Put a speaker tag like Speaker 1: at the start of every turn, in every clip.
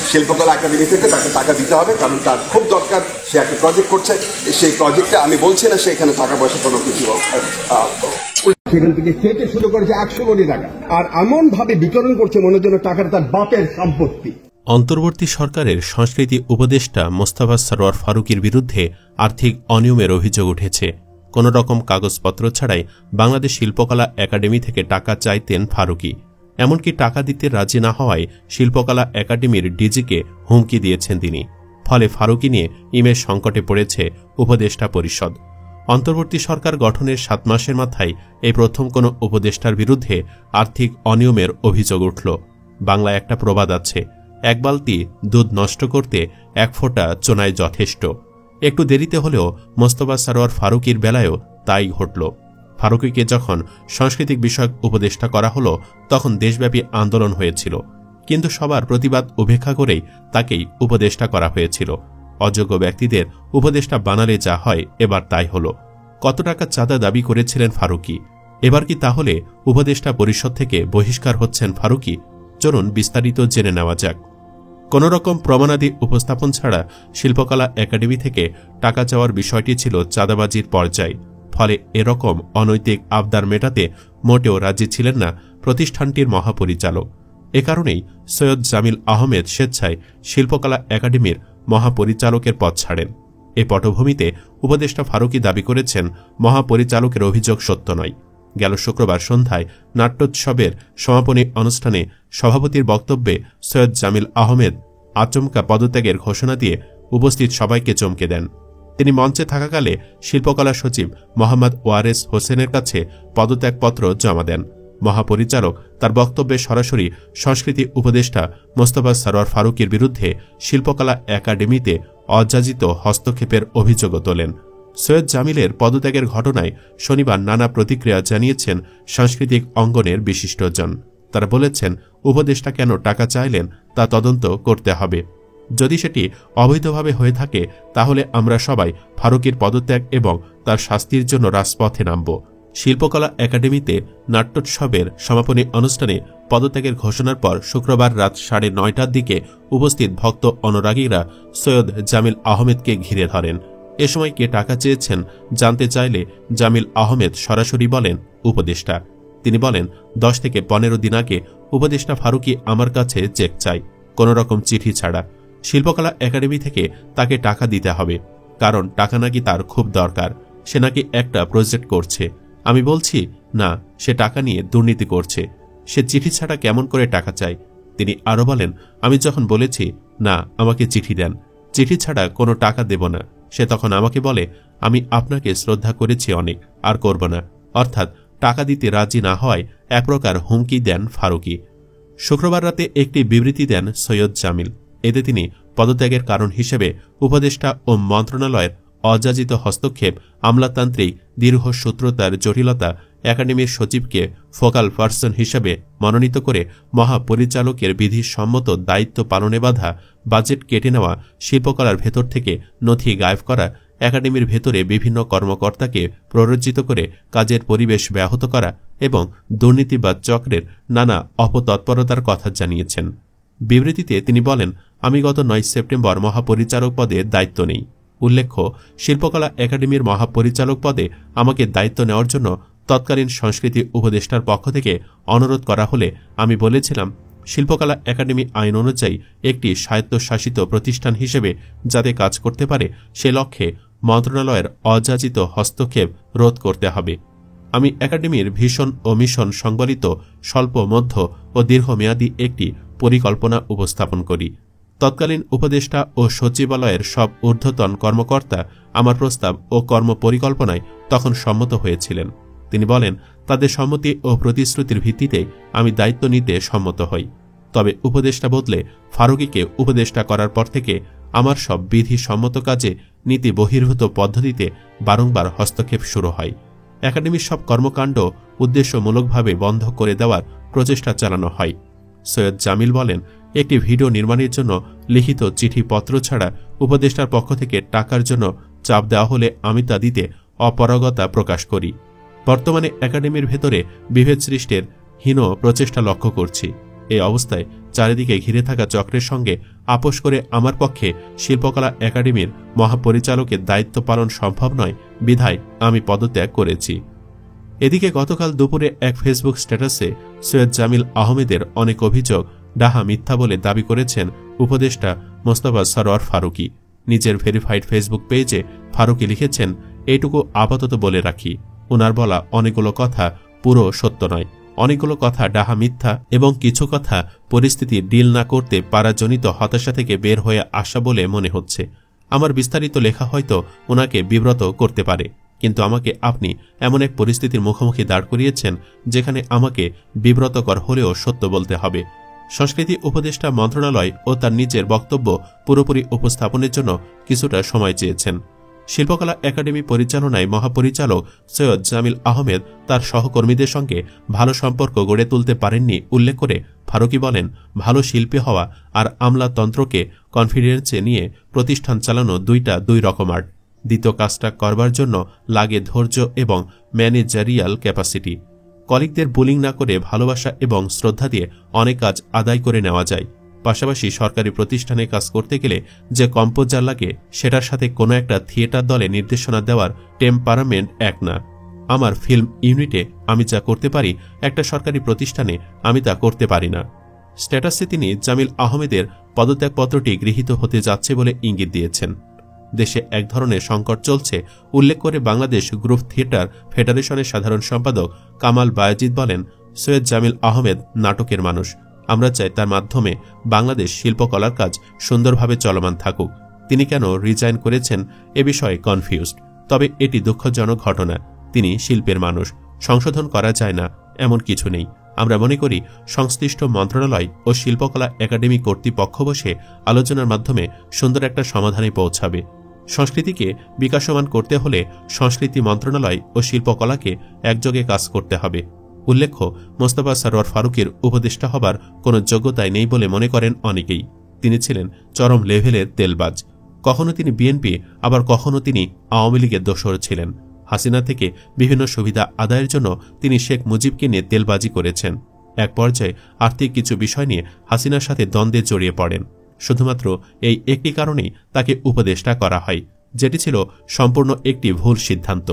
Speaker 1: শিল্পকলা একাডেমি থেকে তাকে টাকা দিতে হবে, কারণ তার খুব দরকার। সে একটা প্রজেক্ট করছে, সেই প্রজেক্টে আমি বলছি না সে এখানে টাকা পয়সা কোনো কিছু সেখান থেকে কেটে শুরু করেছে 100 কোটি টাকা, আর এমন ভাবে বিতরণ করছে মনে জন্য টাকাটা তার বাপের সম্পত্তি।
Speaker 2: অন্তর্বর্তী সরকারের সংস্কৃতি উপদেষ্টা মোস্তফা সরোয়ার ফারুকীর বিরুদ্ধে আর্থিক অনিয়মের অভিযোগ উঠেছে। কোন রকম কাগজপত্র ছাড়াই বাংলাদেশ শিল্পকলা একাডেমি থেকে টাকা চাইতেন ফারুকী। এমনকি টাকা দিতে রাজি না হওয়ায় শিল্পকলা একাডেমির ডিজিকে হুমকি দিয়েছেন তিনি। ফলে ফারুকী নিয়ে ইমেজ সংকটে পড়েছে উপদেষ্টা পরিষদ। অন্তর্বর্তী সরকার গঠনের 7 মাসের মাথায় এই প্রথম কোনো উপদেষ্টার বিরুদ্ধে আর্থিক অনিয়মের অভিযোগ উঠল। বাংলায় একটা প্রবাদ আছে, এক বালতি দুধ নষ্ট করতে 1 ফোঁটা চোনায় যথেষ্ট। একটু দেরিতে হলেও মোস্তফা সরোয়ার ফারুকীর বেলায়ও তাই ঘটল। ফারুকীকে যখন সাংস্কৃতিক বিষয়ক উপদেষ্টা করা হলো তখন দেশব্যাপী আন্দোলন হয়েছিল, কিন্তু সবার প্রতিবাদ উপেক্ষা করেই তাকেই উপদেষ্টা করা হয়েছিল। অযোগ্য ব্যক্তিদের উপদেষ্টা বানালে যা হয় এবার তাই হল। কত টাকা চাঁদা দাবি করেছিলেন ফারুকী? এবার কি তাহলে উপদেষ্টা পরিষদ থেকে বহিষ্কার হচ্ছেন ফারুকী? চলুন বিস্তারিত জেনে নেওয়া যাক। কোনরকম প্রমাণাদি উপস্থাপন ছাড়া শিল্পকলা একাডেমি থেকে টাকা চাওয়ার বিষয়টি ছিল চাঁদাবাজির পর্যায়। ফলে এরকম অনৈতিক আবদার মেটাতে মোটেও রাজি ছিলেন না প্রতিষ্ঠানটির মহাপরিচালক। এ কারণেই সৈয়দ জামিল আহমেদ স্বেচ্ছায় শিল্পকলা একাডেমির মহাপরিচালকের পদ ছাড়েন। এ পটভূমিতে উপদেষ্টা ফারুকী দাবি করেছেন মহাপরিচালকের অভিযোগ সত্য নয়। গেল শুক্রবার সন্ধ্যায় নাট্যোৎসবের সমাপনী অনুষ্ঠানে সভাপতির বক্তব্যে সৈয়দ জামিল আহমেদ আচমকা পদত্যাগের ঘোষণা দিয়ে উপস্থিত সবাইকে চমকে দেন। তিনি মঞ্চে থাকাকালে শিল্পকলা সচিব মোহাম্মদ ওয়ারেস হোসেনের কাছে পদত্যাগপত্র জমা দেন। মহাপরিচালক তার বক্তব্যে সরাসরি সংস্কৃতি উপদেষ্টা মোস্তফা সরোয়ার ফারুকীর বিরুদ্ধে শিল্পকলা একাডেমিতে অযাচিত হস্তক্ষেপের অভিযোগও তোলেন। সৈয়দ জামিলের পদত্যাগের ঘটনায় শনিবার নানা প্রতিক্রিয়া জানিয়েছেন সাংস্কৃতিক অঙ্গনের বিশিষ্টজন। তারা বলেছেন, উপদেষ্টা কেন টাকা চাইলেন তা তদন্ত করতে হবে। যদি সেটি অবৈধভাবে হয়ে থাকে তাহলে আমরা সবাই ফারুকীর পদত্যাগ এবং তার শাস্তির জন্য রাজপথে নামব। শিল্পকলা একাডেমিতে নাট্যোৎসবের সমাপনী অনুষ্ঠানে পদত্যাগের ঘোষণার পর শুক্রবার রাত 9:30টার দিকে উপস্থিত ভক্ত অনুরাগীরা সৈয়দ জামিল আহমেদকে ঘিরে ধরেন। এ সময় কে টাকা চেয়েছেন জানতে চাইলে জামিল আহমেদ সরাসরি বলেন, উপদেষ্টা। তিনি বলেন, 10 থেকে 15 দিন আগে উপদেষ্টা ফারুকী আমার কাছে চেক চাই, কোন রকম চিঠি ছাড়া। শিল্পকলা একাডেমি থেকে তাকে টাকা দিতে হবে, কারণ টাকা নাকি তার খুব দরকার। সে নাকি একটা প্রজেক্ট করছে। আমি বলছি না, সে টাকা নিয়ে দুর্নীতি করছে। সে চিঠি ছাড়া কেমন করে টাকা চায়? তিনি আরো বলেন, আমি যখন বলেছি না, আমাকে চিঠি দেন, চিঠি ছাড়া কোনো টাকা দেব না, সে তখন আমাকে বলে, আমি আপনাকে শ্রদ্ধা করেছি অনেক, আর করব না। অর্থাৎ টাকা দিতে রাজি না হওয়ায় এক প্রকার হুমকি দেন ফারুকী। শুক্রবার রাতে একটি বিবৃতি দেন সৈয়দ জামিল। এতে তিনি পদত্যাগের কারণ হিসেবে উপদেষ্টা ও মন্ত্রণালয়ের অযাচিত হস্তক্ষেপ, আমলাতান্ত্রিক দীর্ঘসূত্রতার জটিলতা, একাডেমির সচিবকে ফোকাল পার্সন হিসেবে মনোনীত করে মহাপরিচালকের বিধিসম্মত দায়িত্ব পালনে বাধা, বাজেট কেটে নেওয়া, শিল্পকলার ভেতর থেকে নথি গায়েব করা, একাডেমির ভেতরে বিভিন্ন কর্মকর্তাকে প্ররোচিত করে কাজের পরিবেশ ব্যাহত করা এবং দুর্নীতিবাদ চক্রের নানা অপতৎপরতার কথা জানিয়েছেন। বিবৃতিতে তিনি বলেন, আমি গত 9 সেপ্টেম্বর মহাপরিচালক পদে দায়িত্ব নেই। উল্লেখ্য, শিল্পকলা একাডেমির মহাপরিচালক পদে আমাকে দায়িত্ব নেওয়ার জন্য তৎকালীন সংস্কৃতি উপদেষ্টার পক্ষ থেকে অনুরোধ করা হলে আমি বলেছিলাম, শিল্পকলা একাডেমি আইন অনুযায়ী একটি স্বায়ত্তশাসিত প্রতিষ্ঠান হিসেবে যাতে কাজ করতে পারে সে লক্ষ্যে মন্ত্রণালয়ের অযাচিত হস্তক্ষেপ রোধ করতে হবে। আমি একাডেমির ভীষণ ও মিশন সংবলিত স্বল্প, মধ্য ও দীর্ঘমেয়াদী একটি পরিকল্পনা উপস্থাপন করি। তৎকালীন উপদেষ্টা ও সচিবালয়ের সব ঊর্ধ্বতন কর্মকর্তা আমার প্রস্তাব ও কর্মপরিকল্পনায় তখন সম্মত হয়েছিলেন। তিনি বলেন, তাদের সম্মতি ও প্রতিশ্রুতির ভিত্তিতে আমি দায়িত্ব নিতে সম্মত হই। তবে উপদেষ্টা বদলে ফারুকীকে উপদেষ্টা করার পর থেকে আমার সব বিধি সম্মত কাজে নীতি বহির্ভূত পদ্ধতিতে বারংবার হস্তক্ষেপ শুরু হয়। একাডেমির সব কর্মকাণ্ড উদ্দেশ্যমূলকভাবে বন্ধ করে দেওয়ার প্রচেষ্টা চালানো হয়। সৈয়দ জামিল বলেন, একটি ভিডিও নির্মাণের জন্য লিখিত চিঠিপত্র ছাড়া উপদেষ্টার পক্ষ থেকে টাকার জন্য চাপ দেওয়া হলে আমি তা দিতে অপারগতা প্রকাশ করি। বর্তমানে একাডেমির ভেতরে বিভেদ সৃষ্টির হীন প্রচেষ্টা লক্ষ্য করছি। এই অবস্থায় চারিদিকে ঘিরে থাকা চক্রের সঙ্গে আপোষ করে আমার পক্ষে শিল্পকলা একাডেমির মহাপরিচালকের দায়িত্ব পালন সম্ভব নয়, বিধায় আমি পদত্যাগ করেছি। এদিকে গতকাল দুপুরে এক ফেসবুক স্ট্যাটাসে সৈয়দ জামিল আহমেদের অনেক অভিযোগ ডাহা মিথ্যা বলে দাবি করেছেন উপদেষ্টা মোস্তফা সরোয়ার ফারুকী। নিজের ভেরিফাইড ফেসবুক পেজে ফারুকী লিখেছেন, এইটুকু আপাতত বলে রাখি, ওনার বলা অনেকগুলো কথা পুরো সত্য নয়, অনেকগুলো কথা ডাহা মিথ্যা এবং কিছু কথা পরিস্থিতি ডিল না করতে পারাজনিত হতাশা থেকে বের হয়ে আসা বলে মনে হচ্ছে। আমার বিস্তারিত লেখা হয়তো ওনাকে বিব্রত করতে পারে, কিন্তু আমাকে আপনি এমন এক পরিস্থিতির মুখোমুখি দাঁড় করিয়েছেন যেখানে আমাকে বিব্রতকর হলেও সত্য বলতে হবে। সংস্কৃতি উপদেষ্টা মন্ত্রণালয় ও তার নিজের বক্তব্য পুরোপুরি উপস্থাপনের জন্য কিছুটা সময় চেয়েছেন। শিল্পকলা একাডেমি পরিচালনায় মহাপরিচালক সৈয়দ জামিল আহমেদ তার সহকর্মীদের সঙ্গে ভালো সম্পর্ক গড়ে তুলতে পারেননি উল্লেখ করে ফারুকী বলেন, ভালো শিল্পী হওয়া আর আমলাতন্ত্রকে কনফিডেন্সে নিয়ে প্রতিষ্ঠান চালানো দুই রকম আর্ট। দ্বিতীয় কাজটা করবার জন্য লাগে ধৈর্য এবং ম্যানেজারিয়াল ক্যাপাসিটি। কলিগদের বুলিং না করে ভালোবাসা এবং শ্রদ্ধা দিয়ে অনেক কাজ আদায় করে নেওয়া যায়। পাশাপাশি সরকারি প্রতিষ্ঠানে কাজ করতে গেলে যে কম্পোজার লাগে সেটার সাথে কোনো একটা থিয়েটার দলে নির্দেশনা দেওয়ার টেম্পারামেন্ট এক না। আমার ফিল্ম ইউনিটে আমি যা করতে পারি একটা সরকারি প্রতিষ্ঠানে আমি তা করতে পারি না। স্ট্যাটাসে তিনি জামিল আহমেদের পদত্যাগপত্রটি গৃহীত হতে যাচ্ছে বলে ইঙ্গিত দিয়েছেন। দেশে এক ধরনের সংকট চলছে উল্লেখ করে বাংলাদেশ গ্রুপ থিয়েটার ফেডারেশনের সাধারণ সম্পাদক কামাল বায়েজিদ বলেন, সৈয়দ জামিল আহমেদ নাটকের মানুষ, আমরা চাই তার মাধ্যমে বাংলাদেশ শিল্পকলার কাজ সুন্দরভাবে চলমান থাকুক। তিনি কেন রিজাইন করেছেন এ বিষয়ে কনফিউজড, তবে এটি দুঃখজনক ঘটনা। তিনি শিল্পের মানুষ, সংশোধন করা যায় না এমন কিছু নেই। আমরা মনে করি সংশ্লিষ্ট মন্ত্রণালয় ও শিল্পকলা একাডেমি কর্তৃপক্ষ বসে আলোচনার মাধ্যমে সুন্দর একটা সমাধানে পৌঁছাবে। সংস্কৃতিকে বিকাশমান করতে হলে সংস্কৃতি মন্ত্রণালয় ও শিল্পকলাকে একযোগে কাজ করতে হবে। উল্লেখ্য, মোস্তফা সরোয়ার ফারুকীর উপদেষ্টা হবার কোনো যোগ্যতাই নেই বলে মনে করেন অনেকেই। তিনি ছিলেন চরম লেভেলের তেলবাজ। কখনো তিনি বিএনপি, আবার কখনো তিনি আওয়ামী লীগের দোসর ছিলেন। হাসিনা থেকে বিভিন্ন সুবিধা আদায়ের জন্য তিনি শেখ মুজিবকে নিয়ে তেলবাজি করেছেন। এক পর্যায়ে আর্থিক কিছু বিষয় নিয়ে হাসিনার সাথে দ্বন্দ্বে জড়িয়ে পড়েন। শুধুমাত্র এই একটি কারণেই তাকে উপদেষ্টা করা হয়, যেটি ছিল সম্পূর্ণ একটি ভুল সিদ্ধান্ত।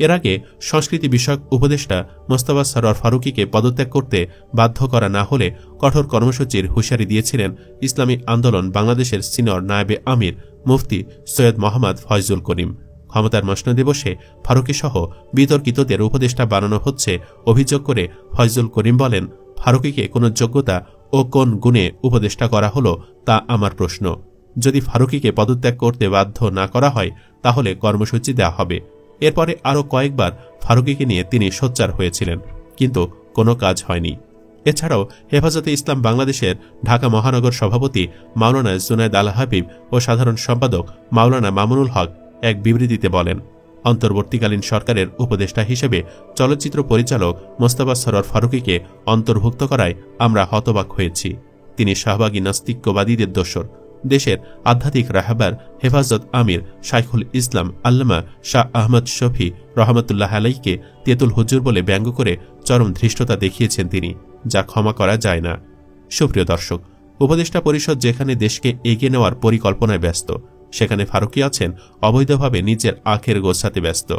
Speaker 2: এর আগে সংস্কৃতি বিষয়ক উপদেষ্টা মোস্তফা সরোয়ার ফারুকীকে পদত্যাগ করতে বাধ্য করা না হলে কঠোর কর্মসূচির হুঁশিয়ারি দিয়েছিলেন ইসলামী আন্দোলন বাংলাদেশের সিনিয়র নায়েবে আমির মুফতি সৈয়দ মোহাম্মদ ফয়জুল করিম। ক্ষমতার মসনদে বসে ফারুকী সহ বিতর্কিতদের উপদেষ্টা বানানো হচ্ছে অভিযোগ করে ফয়জুল করিম বলেন, ফারুকীকে কোন যোগ্যতা ও কোন গুণে উপদেষ্টা করা হলো তা আমার প্রশ্ন। যদি ফারুকীকে পদত্যাগ করতে বাধ্য না করা হয় তাহলে কর্মসূচি দেওয়া হবে। এরপরে আরও কয়েকবার ফারুকীকে নিয়ে তিনি সোচ্চার হয়েছিলেন, কিন্তু কোনো কাজ হয়নি। এছাড়াও হেফাজতে ইসলাম বাংলাদেশের ঢাকা মহানগর সভাপতি মাওলানা জুনায়েদ আল হাবিব ও সাধারণ সম্পাদক মাওলানা মামুনুল হক এক বিবৃতিতে বলেন, অন্তর্বর্তীকালীন সরকারের উপদেষ্টা হিসেবে চলচ্চিত্র পরিচালক মোস্তফা সরোয়ার ফারুকীকে অন্তর্ভুক্ত করায় আমরা হতবাক হয়েছি। তিনি শাহবাগী নাস্তিক্যবাদীদের দোসর। দেশের আধ্যাত্মিক রাহবার হেফাজত আমির শাইখুল ইসলাম আল্লামা শাহ আহমদ শফি রহমতুল্লাহ আলাইকে তেতুল হুজুর বলে ব্যঙ্গ করে চরম ধৃষ্টতা দেখিয়েছেন তিনি, যা ক্ষমা করা যায় না। সুপ্রিয় দর্শক, উপদেষ্টা পরিষদ যেখানে দেশকে এগিয়ে নেওয়ার পরিকল্পনায় ব্যস্ত, সেখানে ফারুকী আছেন অবৈধভাবে নিজের আখের গোছাতে ব্যস্ত।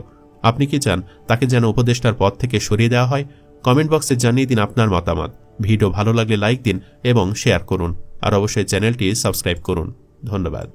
Speaker 2: আপনি কি চান তাকে যেন উপদেষ্টার পদ থেকে সরিয়ে দেওয়া হয়? কমেন্ট বক্সে জানিয়ে দিন আপনার মতামত। ভিডিও ভালো লাগলে লাইক দিন এবং শেয়ার করুন, আর অবশ্যই চ্যানেলটি সাবস্ক্রাইব করুন। ধন্যবাদ।